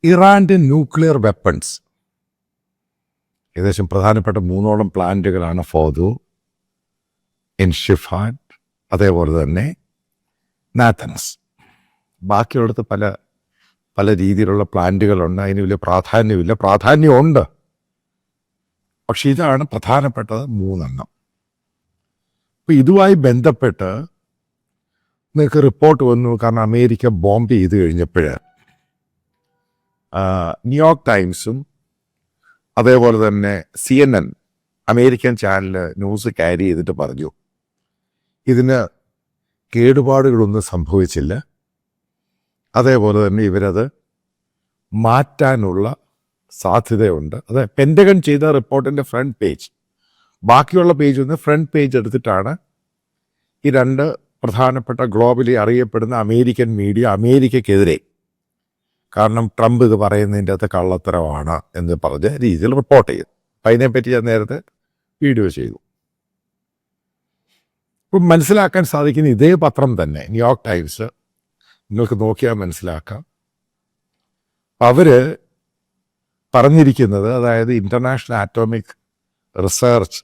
ഇറാൻ്റെ nuclear weapons ഏകദേശം പ്രധാനപ്പെട്ട 3 പ്ലാന്റുകളാണ് ഫോർദോ, ഇൻഷിഫാൻ, അതേപോലെ തന്നെ നാഥൻസ്. ബാക്കിയുള്ളത് പല പല രീതിയിലുള്ള പ്ലാന്റുകളുണ്ട്. അതിന് വലിയ പ്രാധാന്യമില്ല, പ്രാധാന്യമുണ്ട്, പക്ഷെ ഇതാണ് പ്രധാനപ്പെട്ടത് 3. അപ്പം ഇതുമായി ബന്ധപ്പെട്ട് നിങ്ങൾക്ക് റിപ്പോർട്ട് വന്നു. കാരണം അമേരിക്ക ബോംബ് ചെയ്ത് കഴിഞ്ഞപ്പോൾ ന്യൂയോർക്ക് ടൈംസും അതേപോലെ തന്നെ CNN American channel news carry ചെയ്തിട്ട് പറഞ്ഞു ഇതിന് കേടുപാടുകളൊന്നും സംഭവിച്ചില്ല. അതേപോലെ തന്നെ ഇവരത് മാറ്റാനുള്ള സാധ്യതയുണ്ട്. അത് പെൻറ്റഗൺ ചെയ്ത റിപ്പോർട്ടിൻ്റെ ഫ്രണ്ട് പേജ്, ബാക്കിയുള്ള പേജ് ഒന്ന് ഫ്രണ്ട് പേജ് എടുത്തിട്ടാണ് ഈ 2 പ്രധാനപ്പെട്ട ഗ്ലോബലി അറിയപ്പെടുന്ന അമേരിക്കൻ മീഡിയ അമേരിക്കക്കെതിരെ, കാരണം ട്രംപ് ഇത് പറയുന്നതിൻ്റെ അകത്ത് കള്ളത്തരമാണ് എന്ന് പറഞ്ഞ രീതിയിൽ റിപ്പോർട്ട് ചെയ്തു. അപ്പം അതിനെപ്പറ്റി ഞാൻ നേരത്തെ വീഡിയോ ചെയ്തു. ഇപ്പം മനസ്സിലാക്കാൻ സാധിക്കുന്ന ഇതേ പത്രം തന്നെ, ന്യൂയോർക്ക് ടൈംസ്, നിങ്ങൾക്ക് നോക്കിയാൽ മനസ്സിലാക്കാം. അവർ പറഞ്ഞിരിക്കുന്നത്, അതായത് ഇൻ്റർനാഷണൽ ആറ്റോമിക് റിസർച്ച്,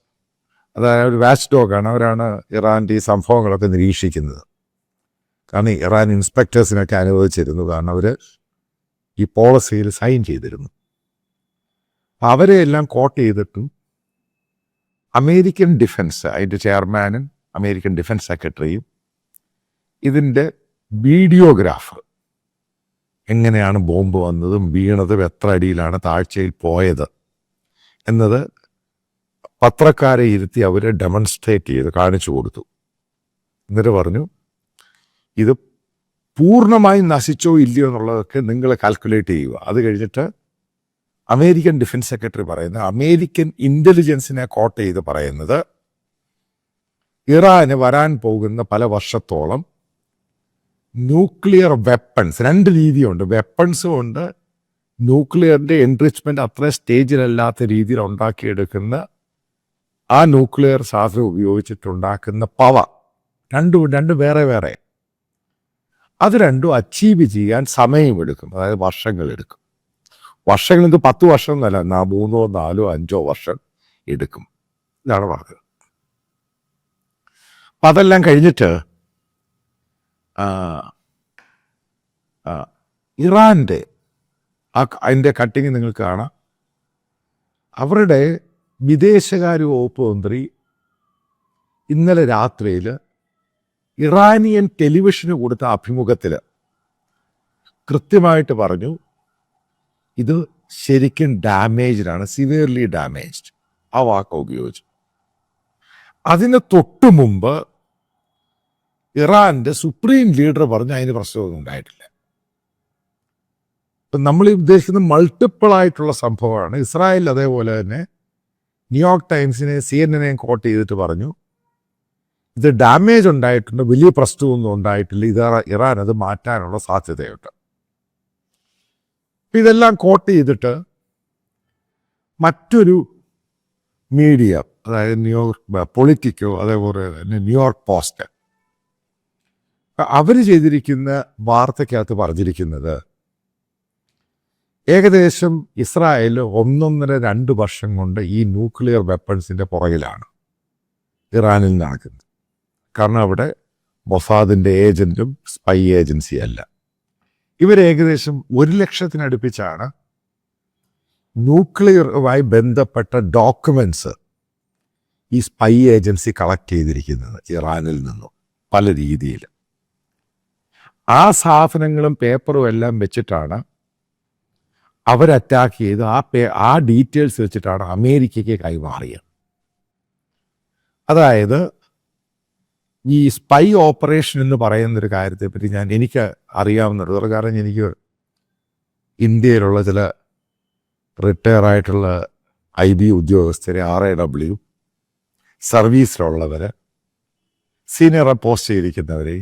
അതായത് ഒരു വാച്ച് ഡോഗാണ്, അവരാണ് ഇറാൻ്റെ ഈ സംഭവങ്ങളൊക്കെ നിരീക്ഷിക്കുന്നത്. കാരണം ഇറാൻ ഇൻസ്പെക്ടേഴ്സിനൊക്കെ അനുവദിച്ചിരുന്നു, കാരണം അവർ ഈ പോളിസിയിൽ സൈൻ ചെയ്തിരുന്നു. അവരെ എല്ലാം കോട്ട് ചെയ്തിട്ടും അമേരിക്കൻ ഡിഫൻസ്, അതിൻ്റെ ചെയർമാനും അമേരിക്കൻ ഡിഫൻസ് സെക്രട്ടറിയും ഇതിൻ്റെ വീഡിയോഗ്രാഫർ, എങ്ങനെയാണ് ബോംബ് വന്നതും വീണതും എത്ര അടിയിലാണ് താഴ്ചയിൽ പോയത് എന്നത് പത്രക്കാരെ ഇരുത്തി അവർ ഡെമോൺസ്ട്രേറ്റ് ചെയ്ത് കാണിച്ചു കൊടുത്തു. എന്നിട്ട് പറഞ്ഞു ഇത് പൂർണ്ണമായും നശിച്ചോ ഇല്ലയോ എന്നുള്ളതൊക്കെ നിങ്ങൾ കാൽക്കുലേറ്റ് ചെയ്യുക. അത് കഴിഞ്ഞിട്ട് അമേരിക്കൻ ഡിഫൻസ് സെക്രട്ടറി പറയുന്നത്, അമേരിക്കൻ ഇൻ്റലിജൻസിനെ കോട്ട് ചെയ്ത് പറയുന്നത്, ഇറാന് വരാൻ പോകുന്ന പല വർഷത്തോളം ന്യൂക്ലിയർ വെപ്പൺസ്, 2 രീതിയുണ്ട്, വെപ്പൺസും ഉണ്ട്, ന്യൂക്ലിയറിൻ്റെ എൻറിച്ച്മെൻറ്റ് അത്ര സ്റ്റേജിലല്ലാത്ത രീതിയിൽ ഉണ്ടാക്കിയെടുക്കുന്ന ആ ന്യൂക്ലിയർ സാധനം ഉപയോഗിച്ചിട്ടുണ്ടാക്കുന്ന പവർ, രണ്ടും വേറെ വേറെ. അത് രണ്ടും അച്ചീവ് ചെയ്യാൻ സമയമെടുക്കും, അതായത് വർഷങ്ങളെടുക്കും. വർഷങ്ങൾ ഇത് 10 വർഷം എന്നല്ല, 3, 4, 5 വർഷം എടുക്കും. ഇതാണ് പറഞ്ഞത്. അപ്പം അതെല്ലാം കഴിഞ്ഞിട്ട് ഇറാൻ്റെ അതിൻ്റെ കട്ടിങ് നിങ്ങൾക്ക് കാണാം. അവരുടെ വിദേശകാര്യ വകുപ്പ് മന്ത്രി ഇന്നലെ രാത്രിയിൽ ഇറാനിയൻ ടെലിവിഷന് കൊടുത്ത അഭിമുഖത്തിൽ കൃത്യമായിട്ട് പറഞ്ഞു ഇത് ശരിക്കും ഡാമേജ്ഡാണ്, സിവിയർലി ഡാമേജ്ഡ്, ആ വാക്ക് ഉപയോഗിച്ചു. അതിന് തൊട്ടു മുമ്പ് ഇറാൻ്റെ സുപ്രീം ലീഡർ പറഞ്ഞു അതിന് പ്രശ്നമൊന്നും ഉണ്ടായിട്ടില്ല. ഇപ്പം നമ്മൾ ഉദ്ദേശിക്കുന്ന മൾട്ടിപ്പിൾ ആയിട്ടുള്ള സംഭവമാണ്. ഇസ്രായേൽ അതേപോലെ തന്നെ ന്യൂയോർക്ക് ടൈംസിനെ CNN കോട്ട് ചെയ്തിട്ട് പറഞ്ഞു ഇത് ഡാമേജ് ഉണ്ടായിട്ടുണ്ട്, വലിയ പ്രശ്നമൊന്നും ഉണ്ടായിട്ടില്ല, ഇറാൻ അത് മാറ്റാനുള്ള സാധ്യതയുണ്ട്. ഇതെല്ലാം കോട്ട് ചെയ്തിട്ട് മറ്റൊരു മീഡിയ, അതായത് ന്യൂയോർക്ക് പൊളിറ്റിക്കോ അതേപോലെ തന്നെ ന്യൂയോർക്ക് പോസ്റ്റ്, അവർ ചെയ്തിരിക്കുന്ന വാർത്തയ്ക്കകത്ത് പറഞ്ഞിരിക്കുന്നത് ഏകദേശം ഇസ്രായേൽ 1.5-2 വർഷം കൊണ്ട് ഈ ന്യൂക്ലിയർ വെപ്പൺസിൻ്റെ പുറകിലാണ് ഇറാനിൽ നടക്കുന്നത്. കാരണം അവിടെ മൊസാദിൻ്റെ ഏജൻറ്റും സ്പൈ ഏജൻസി അല്ല, ഇവരേകദേശം 1 ലക്ഷത്തിനടുപ്പിച്ചാണ് ന്യൂക്ലിയറുമായി ബന്ധപ്പെട്ട ഡോക്യുമെൻറ്റ്സ് ഈ സ്പൈ ഏജൻസി കളക്ട് ചെയ്തിരിക്കുന്നത് ഇറാനിൽ നിന്നും പല രീതിയിൽ. ആ സാധനങ്ങളും പേപ്പറും എല്ലാം വെച്ചിട്ടാണ് അവർ അറ്റാക്ക് ചെയ്ത് ആ ഡീറ്റെയിൽസ് വെച്ചിട്ടാണ് അമേരിക്കയ്ക്ക് കൈമാറിയത്. അതായത് ഈ സ്പൈ ഓപ്പറേഷൻ എന്ന് പറയുന്നൊരു കാര്യത്തെപ്പറ്റി എനിക്ക് അറിയാവുന്നത്, കാരണം എനിക്ക് ഇന്ത്യയിലുള്ള ചില റിട്ടയർ ആയിട്ടുള്ള IB ഉദ്യോഗസ്ഥരെ, RAW സർവീസിലുള്ളവർ, സീനിയർ പോസ്റ്റ് ചെയ്തിരിക്കുന്നവരെ,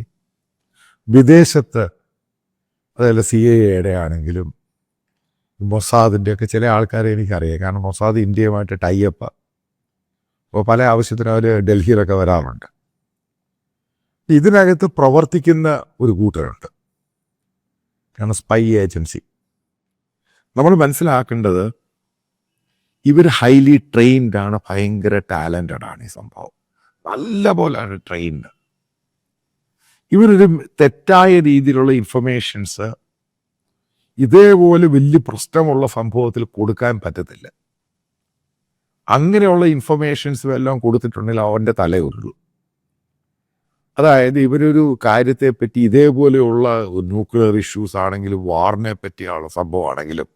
വിദേശത്ത് അതായത് CIA ആണെങ്കിലും മൊസാദിൻ്റെയൊക്കെ ചില ആൾക്കാരെ എനിക്കറിയാം. കാരണം മൊസാദ് ഇന്ത്യയുമായിട്ട് ടൈപ്പ്, അപ്പോൾ പല ആവശ്യത്തിനും അവർ ഡൽഹിയിലൊക്കെ വരാറുണ്ട്. ഇതിനകത്ത് പ്രവർത്തിക്കുന്ന ഒരു കൂട്ടരുണ്ട്, കാരണം സ്പൈ ഏജൻസി. നമ്മൾ മനസ്സിലാക്കേണ്ടത് ഇവർ ഹൈലി ട്രെയിൻഡ് ആണ്, ഭയങ്കര ടാലൻറ്റഡ് ആണ്. ഈ സംഭവം നല്ല പോലെയാണ് ട്രെയിൻഡ്. ഇവരൊരു തെറ്റായ രീതിയിലുള്ള ഇൻഫർമേഷൻസ് ഇതേപോലെ വലിയ പ്രശ്നമുള്ള സംഭവത്തിൽ കൊടുക്കാൻ പറ്റത്തില്ല. അങ്ങനെയുള്ള ഇൻഫർമേഷൻസും എല്ലാം കൊടുത്തിട്ടുണ്ടെങ്കിൽ അവൻ്റെ തലയുള്ളൂ. അതായത് ഇവരൊരു കാര്യത്തെപ്പറ്റി ഇതേപോലെയുള്ള ന്യൂക്ലിയർ ഇഷ്യൂസ് ആണെങ്കിലും വാറിനെ പറ്റിയുള്ള സംഭവമാണെങ്കിലും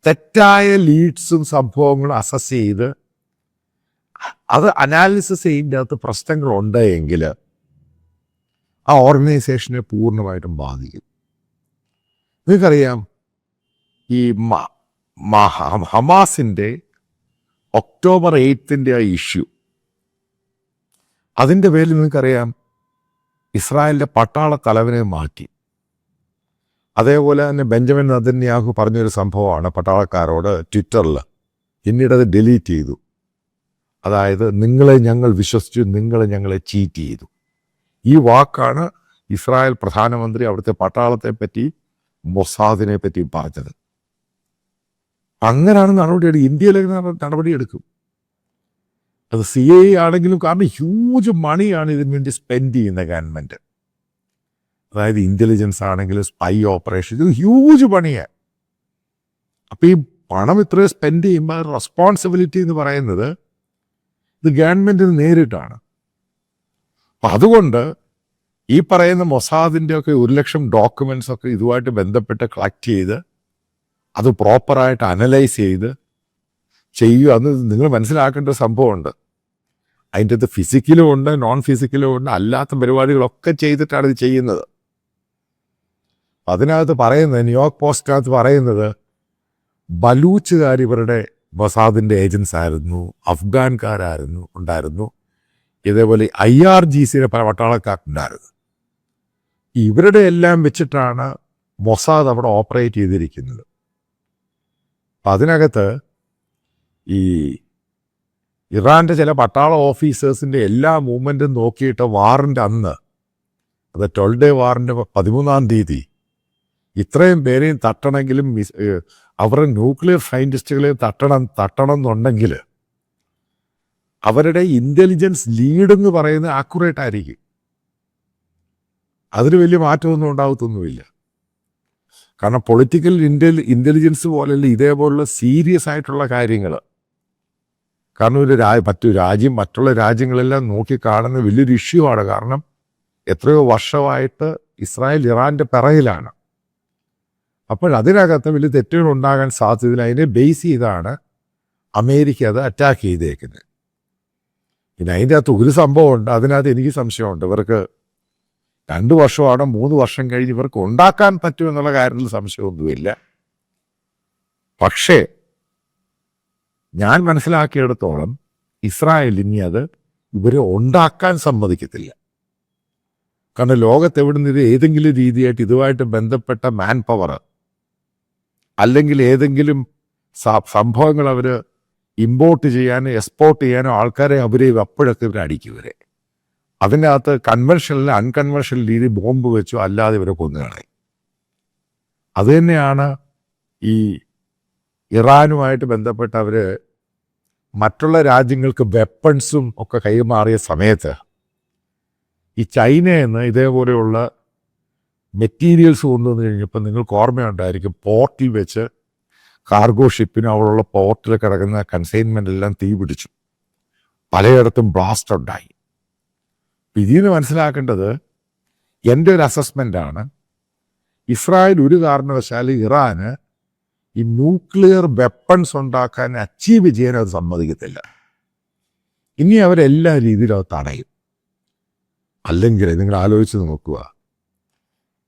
തെറ്റായ ലീഡ്സും സംഭവങ്ങളും അസസ് ചെയ്ത് അത് അനാലിസിസ് ചെയ്യുന്നതിൻ്റെ അകത്ത് പ്രശ്നങ്ങളുണ്ട് എങ്കിൽ ആ ഓർഗനൈസേഷനെ പൂർണ്ണമായിട്ടും ബാധിക്കും. നിങ്ങൾക്കറിയാം, ഈ ഹമാസിൻ്റെ ഒക്ടോബർ 8 ആ ഇഷ്യൂ, അതിൻ്റെ പേരിൽ നിങ്ങൾക്കറിയാം ഇസ്രായേലിൻ്റെ പട്ടാള തലവനെ മാറ്റി. അതേപോലെ തന്നെ ബെഞ്ചമിൻ നെതന്യാഹു പറഞ്ഞൊരു സംഭവമാണ് പട്ടാളക്കാരോട് ട്വിറ്ററിൽ, പിന്നീട് അത് ഡിലീറ്റ് ചെയ്തു. അതായത് നിങ്ങളെ ഞങ്ങൾ വിശ്വസിച്ചു, നിങ്ങളെ ഞങ്ങളെ ചീറ്റ് ചെയ്തു. ഈ വാക്കാണ് ഇസ്രായേൽ പ്രധാനമന്ത്രി അവിടുത്തെ പട്ടാളത്തെ പറ്റി മൊസാദിനെ പറ്റി പറഞ്ഞത്. അങ്ങനെയാണ് നടപടിയെടുക്കും. ഇന്ത്യയിലേക്ക് നടപടിയെടുക്കും. അത് CIA ആണെങ്കിലും, കാരണം ഹ്യൂജ് മണിയാണ് ഇതിനു വേണ്ടി സ്പെൻഡ് ചെയ്യുന്ന ഗവൺമെൻറ്. അതായത് ഇൻ്റലിജൻസ് ആണെങ്കിലും സ്പൈ ഓപ്പറേഷൻ, ഇത് ഹ്യൂജ് പണിയാണ്. അപ്പം ഈ പണം ഇത്രയും സ്പെൻഡ് ചെയ്യുമ്പോൾ റെസ്പോൺസിബിലിറ്റി എന്ന് പറയുന്നത് ഇത് ഗവൺമെൻറ്റിന് നേരിട്ടാണ്. അപ്പം അതുകൊണ്ട് ഈ പറയുന്ന മൊസാദിൻ്റെ ഒക്കെ 1,00,000 ഡോക്യുമെൻറ്റ്സ് ഒക്കെ ഇതുമായിട്ട് ബന്ധപ്പെട്ട് കളക്ട് ചെയ്ത് അത് പ്രോപ്പറായിട്ട് അനലൈസ് ചെയ്ത് ചെയ്യുക. അന്ന് നിങ്ങൾ മനസ്സിലാക്കേണ്ട സംഭവമുണ്ട്. അതിൻ്റെ അകത്ത് ഫിസിക്കലും ഉണ്ട്, നോൺ ഫിസിക്കലും ഉണ്ട്, അല്ലാത്ത പരിപാടികളൊക്കെ ചെയ്തിട്ടാണ് ഇത് ചെയ്യുന്നത്. അതിനകത്ത് പറയുന്നത്, ന്യൂയോർക്ക് പോസ്റ്റിനകത്ത് പറയുന്നത്, ബലൂച്ചുകാർ ഇവരുടെ മൊസാദിൻ്റെ ഏജൻസ് ആയിരുന്നു, അഫ്ഗാൻകാരായിരുന്നു ഉണ്ടായിരുന്നു, ഇതേപോലെ IRGCയുടെ പട്ടാളക്കാരുണ്ടായിരുന്നു. ഇവരുടെ എല്ലാം വെച്ചിട്ടാണ് മൊസാദ് അവിടെ ഓപ്പറേറ്റ് ചെയ്തിരിക്കുന്നത്. അതിനകത്ത് ഈ ഇറാൻ്റെ ചില പട്ടാള ഓഫീസേഴ്സിൻ്റെ എല്ലാ മൂവ്മെൻറ്റും നോക്കിയിട്ട് വാറിൻ്റെ അന്ന്, അത് 12 ഡേ വാറിൻ്റെ 13-ാം തീയതി ഇത്രയും പേരെയും തട്ടണമെങ്കിലും അവരുടെ ന്യൂക്ലിയർ സയൻറ്റിസ്റ്റുകളെയും തട്ടണം എന്നുണ്ടെങ്കിൽ അവരുടെ ഇൻ്റലിജൻസ് ലീഡ് എന്ന് പറയുന്നത് ആക്യുറേറ്റ് ആയിരിക്കും. അതിന് വലിയ മാറ്റമൊന്നും ഉണ്ടാകത്തൊന്നുമില്ല. കാരണം പൊളിറ്റിക്കൽ ഇൻ്റലിജൻസ് പോലെയല്ല ഇതേപോലുള്ള സീരിയസ് ആയിട്ടുള്ള കാര്യങ്ങൾ. കാരണം ഒരു രാജ്യം മറ്റുള്ള രാജ്യങ്ങളെല്ലാം നോക്കിക്കാണുന്ന വലിയൊരു ഇഷ്യൂ ആണ്. കാരണം എത്രയോ വർഷമായിട്ട് ഇസ്രായേൽ ഇറാൻ്റെ പിറകിലാണ്. അപ്പോൾ അതിനകത്ത് വലിയ തെറ്റുകൾ ഉണ്ടാകാൻ സാധ്യതയില്ല. അതിനെ ബേസ് ചെയ്താണ് അമേരിക്ക അത് അറ്റാക്ക് ചെയ്തേക്കുന്നത്. പിന്നെ അതിൻ്റെ അകത്ത് ഒരു സംഭവമുണ്ട്, അതിനകത്ത് എനിക്ക് സംശയമുണ്ട്. ഇവർക്ക് 2 വർഷമാണോ 3 വർഷം കഴിഞ്ഞ് ഇവർക്ക് ഉണ്ടാക്കാൻ പറ്റുമെന്നുള്ള കാര്യത്തിൽ സംശയമൊന്നുമില്ല. പക്ഷേ ഞാൻ മനസ്സിലാക്കിയിടത്തോളം ഇസ്രായേൽ ഇനി അത് ഇവരെ ഉണ്ടാക്കാൻ സമ്മതിക്കത്തില്ല. കാരണം ലോകത്തെവിടുന്ന് ഇത് ഏതെങ്കിലും രീതിയായിട്ട് ഇതുമായിട്ട് ബന്ധപ്പെട്ട മാൻ പവർ അല്ലെങ്കിൽ ഏതെങ്കിലും സംഭവങ്ങൾ അവർ ഇമ്പോർട്ട് ചെയ്യാനോ എക്സ്പോർട്ട് ചെയ്യാനോ ആൾക്കാരെ അവരെ അപ്പോഴൊക്കെ ഇവരെ അടിക്കും. ഇവരെ അതിൻ്റെ അകത്ത് കൺവെൻഷനൽ അൺകൺവെൻഷണൽ രീതി ബോംബ് വെച്ചോ അല്ലാതെ ഇവരെ കൊന്നുകളയും. അതുതന്നെയാണ് ഈ ഇറാനുമായിട്ട് ബന്ധപ്പെട്ട് അവർ മറ്റുള്ള രാജ്യങ്ങൾക്ക് വെപ്പൺസും ഒക്കെ കൈമാറിയ സമയത്ത് ഈ ചൈനയിൽ നിന്ന് ഇതേപോലെയുള്ള മെറ്റീരിയൽസ് കൊണ്ടുവന്നു കഴിഞ്ഞപ്പോൾ നിങ്ങൾക്ക് ഓർമ്മയുണ്ടായിരിക്കും, പോർട്ടിൽ വെച്ച് കാർഗോ ഷിപ്പിന് അവിടെയുള്ള പോർട്ടിൽ കിടക്കുന്ന കൺസൈൻമെൻ്റ് എല്ലാം തീ പിടിച്ചു, പലയിടത്തും ബ്ലാസ്റ്റ് ഉണ്ടായി. ഇതിൽ നിന്ന് മനസ്സിലാക്കേണ്ടത്, എൻ്റെ ഒരു അസസ്മെൻ്റാണ്, ഇസ്രായേൽ ഒരു കാരണവശാലും ഇറാന് ഈ ന്യൂക്ലിയർ വെപ്പൺസ് ഉണ്ടാക്കാൻ അച്ചീവ് ചെയ്യാൻ അത് സമ്മതിക്കത്തില്ല. ഇനി അവരെല്ലാ രീതിയിലും അത് തടയും. അല്ലെങ്കിൽ നിങ്ങൾ ആലോചിച്ച് നോക്കുക,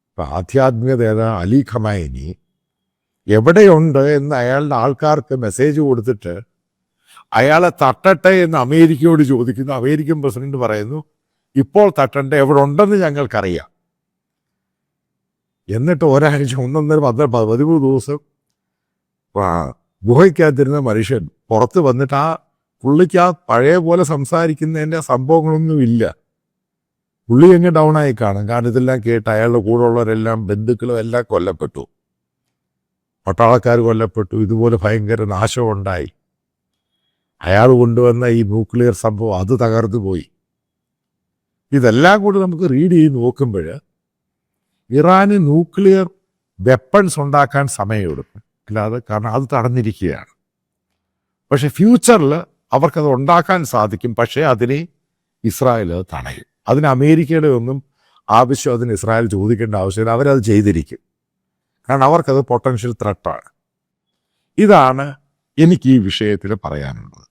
ഇപ്പം ആധ്യാത്മിക നേതാവ് അലി ഖമൈനി എവിടെയുണ്ട് എന്ന് അയാളുടെ ആൾക്കാർക്ക് മെസ്സേജ് കൊടുത്തിട്ട് അയാളെ തട്ടട്ടെ എന്ന് അമേരിക്കയോട് ചോദിക്കുന്നു. അമേരിക്കൻ പ്രസിഡന്റ് പറയുന്നു, ഇപ്പോൾ തട്ടണ്ട, എവിടെ ഉണ്ടെന്ന് ഞങ്ങൾക്കറിയാം. എന്നിട്ട് ഒരാഴ്ച 13 ദിവസം ഗുഹയ്ക്കകത്തിരുന്ന മനുഷ്യൻ പുറത്ത് വന്നിട്ട് ആ പുള്ളിക്ക് ആ പഴയ പോലെ സംസാരിക്കുന്നതിൻ്റെ സംഭവങ്ങളൊന്നുമില്ല. പുള്ളി എങ്ങനെ ഡൗൺ ആയി കാണും. കാരണം ഇതെല്ലാം കേട്ട് അയാളുടെ കൂടെ ഉള്ളവരെല്ലാം ബന്ധുക്കളും എല്ലാം കൊല്ലപ്പെട്ടു. പട്ടാളക്കാർ കൊല്ലപ്പെട്ടു, ഇതുപോലെ ഭയങ്കര നാശമുണ്ടായി. അയാൾ കൊണ്ടുവന്ന ഈ ന്യൂക്ലിയർ സംഭവം അത് തകർന്നു പോയി. ഇതെല്ലാം കൂടി നമുക്ക് റീഡ് ചെയ്ത് നോക്കുമ്പോൾ ഇറാന് ന്യൂക്ലിയർ വെപ്പൺസ് ഉണ്ടാക്കാൻ സമയമെടുക്കും, അല്ലാതെ കാരണം അത് തടഞ്ഞിരിക്കുകയാണ്. പക്ഷെ ഫ്യൂച്ചറിൽ അവർക്കത് ഉണ്ടാക്കാൻ സാധിക്കും. പക്ഷേ അതിന് ഇസ്രായേൽ അത് തടയും. അതിന് അമേരിക്കയുടെ ഒന്നും ആവശ്യം അതിന് ഇസ്രായേൽ ചോദിക്കേണ്ട ആവശ്യമില്ല. അവരത് ചെയ്തിരിക്കും. കാരണം അവർക്കത് പൊട്ടൻഷ്യൽ ത്രെട്ടാണ്. ഇതാണ് എനിക്ക് ഈ വിഷയത്തിൽ പറയാനുള്ളത്.